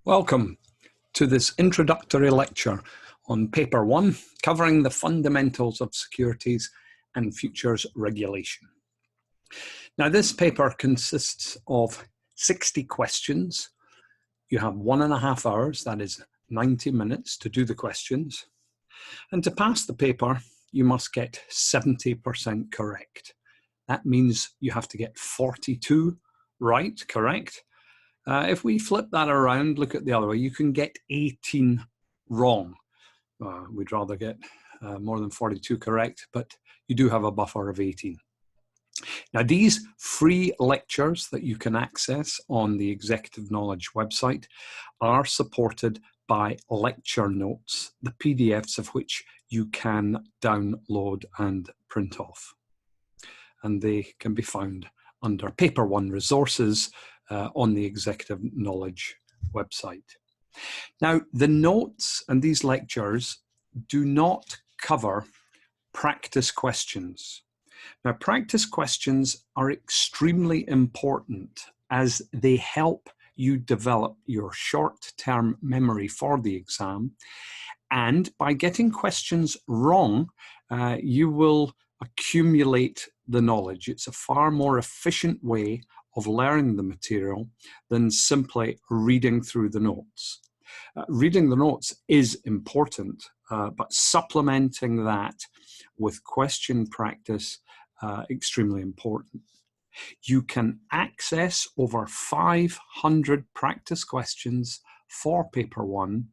Welcome to this introductory lecture on Paper 1, covering the fundamentals of Securities and Futures Regulation. Now, this paper consists of 60 questions. You have 1.5 hours, that is 90 minutes, to do the questions. And to pass the paper, you must get 70% correct. That means you have to get 42 right, correct. If we flip that around, look at the other way, you can get 18 wrong. We'd rather get more than 42 correct, but you do have a buffer of 18. Now, these free lectures that you can access on the Executive Knowledge website are supported by lecture notes, the PDFs of which you can download and print off. And they can be found under Paper 1 Resources on the Executive Knowledge website. Now, the notes and these lectures do not cover practice questions. Now, practice questions are extremely important as they help you develop your short-term memory for the exam. And by getting questions wrong, you will accumulate the knowledge. It's a far more efficient way of learning the material than simply reading through the notes. Reading the notes is important, but supplementing that with question practice, extremely important. You can access over 500 practice questions for Paper 1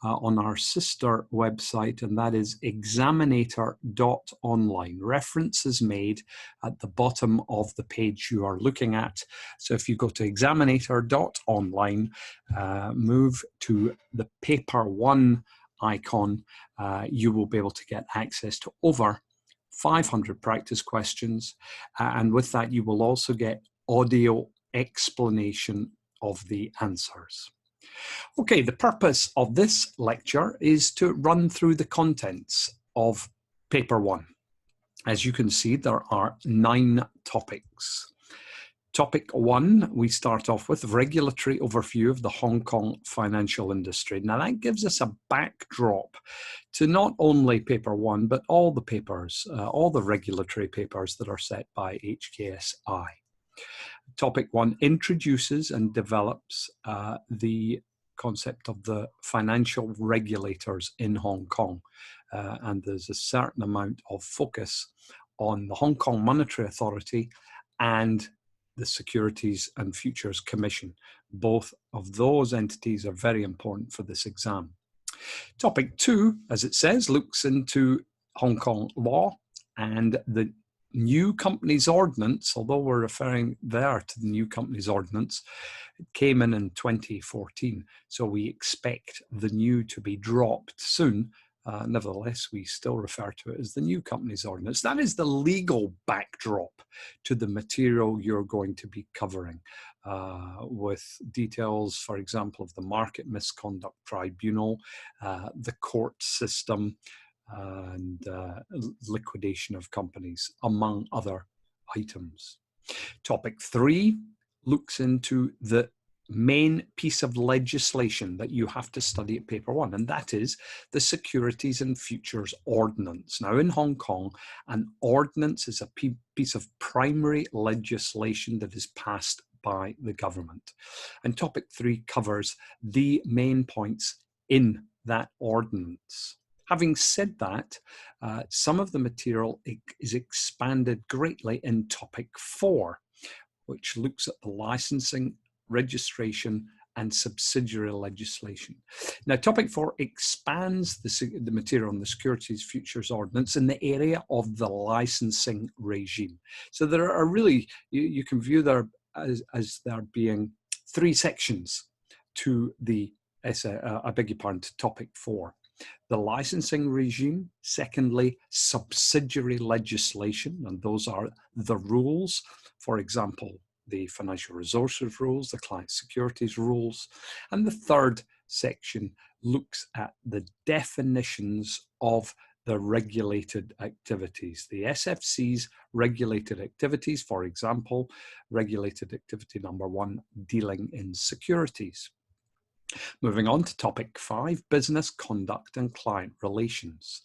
on our sister website, and that is examinator.online. Reference is made at the bottom of the page you are looking at. So if you go to examinator.online, move to the Paper 1 icon, you will be able to get access to over 500 practice questions. And with that, you will also get audio explanation of the answers. Okay, the purpose of this lecture is to run through the contents of Paper 1. As you can see, there are 9 topics. Topic 1, we start off with regulatory overview of the Hong Kong financial industry. Now that gives us a backdrop to not only Paper 1, but all the papers, all the regulatory papers that are set by HKSI. Topic 1 introduces and develops the concept of the financial regulators in Hong Kong. And there's a certain amount of focus on the Hong Kong Monetary Authority and the Securities and Futures Commission. Both of those entities are very important for this exam. Topic 2, as it says, looks into Hong Kong law and the New Companies Ordinance. Although we're referring there to the New Companies Ordinance, it came in 2014, so we expect the new to be dropped soon. Nevertheless, we still refer to it as the New Companies Ordinance. That is the legal backdrop to the material you're going to be covering, with details, for example, of the Market Misconduct Tribunal, the court system, and liquidation of companies, among other items. Topic 3 looks into the main piece of legislation that you have to study at Paper 1, and that is the Securities and Futures Ordinance. Now, in Hong Kong, an ordinance is a piece of primary legislation that is passed by the government. And topic 3 covers the main points in that ordinance. Having said that, some of the material is expanded greatly in topic 4, which looks at the licensing, registration, and subsidiary legislation. Now, topic 4 expands the material on the Securities Futures Ordinance in the area of the licensing regime. So there are really, you can view there as there being 3 sections to the essay, to topic 4. The licensing regime, secondly, subsidiary legislation, and those are the rules, for example, the financial resources rules, the client securities rules, and the third section looks at the definitions of the regulated activities. The SFC's regulated activities, for example, regulated activity number 1, dealing in securities. Moving on to topic 5, business conduct and client relations.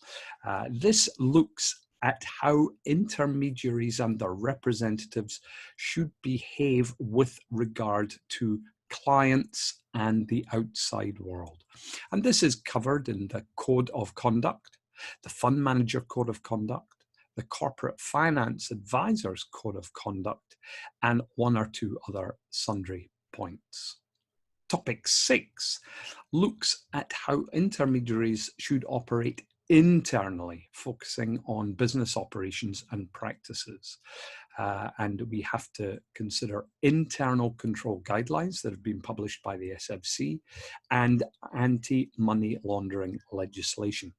This looks at how intermediaries and their representatives should behave with regard to clients and the outside world. And this is covered in the Code of Conduct, the Fund Manager Code of Conduct, the Corporate Finance Advisors Code of Conduct, and one or two other sundry points. Topic 6 looks at how intermediaries should operate internally, focusing on business operations and practices. And we have to consider internal control guidelines that have been published by the SFC and anti-money laundering legislation.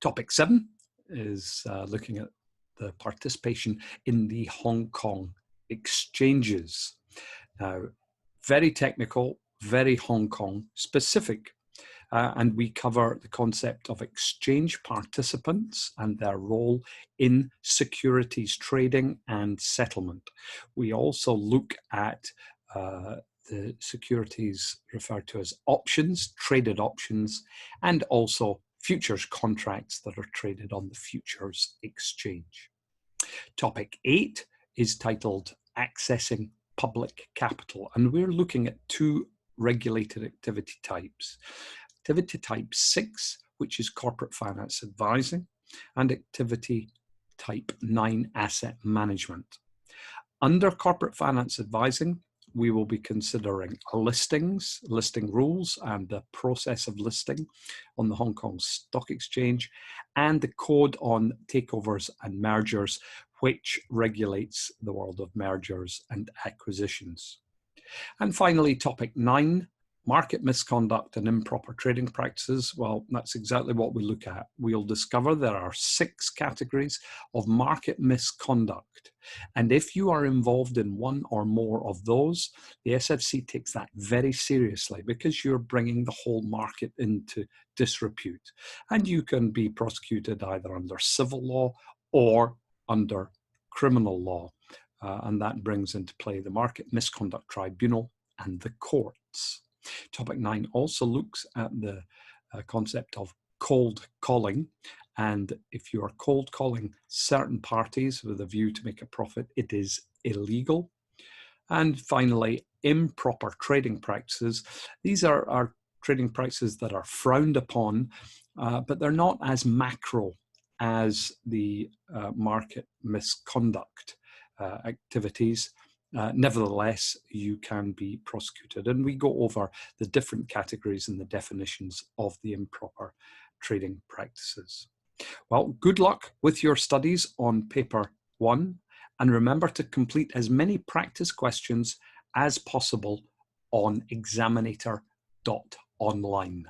Topic 7 is looking at the participation in the Hong Kong exchanges. Now, very technical, very Hong Kong specific. And we cover the concept of exchange participants and their role in securities trading and settlement. We also look at the securities referred to as options, traded options, and also futures contracts that are traded on the futures exchange. Topic 8 is titled Accessing Public Capital, and we're looking at two regulated activity types. Activity type 6, which is corporate finance advising, and activity type 9, asset management. Under corporate finance advising, we will be considering listings, listing rules, and the process of listing on the Hong Kong Stock Exchange, and the Code on Takeovers and Mergers, which regulates the world of mergers and acquisitions. And finally, topic 9, market misconduct and improper trading practices. Well, that's exactly what we look at. We'll discover there are 6 categories of market misconduct. And if you are involved in one or more of those, the SFC takes that very seriously because you're bringing the whole market into disrepute. And you can be prosecuted either under civil law or under criminal law. And that brings into play the Market Misconduct Tribunal and the courts. Topic 9 also looks at the concept of cold calling. And if you are cold calling certain parties with a view to make a profit, it is illegal. And finally, improper trading practices. These are trading practices that are frowned upon, but they're not as macro as the market misconduct activities. Nevertheless, you can be prosecuted. And we go over the different categories and the definitions of the improper trading practices. Well, good luck with your studies on paper 1, and remember to complete as many practice questions as possible on examinator.online.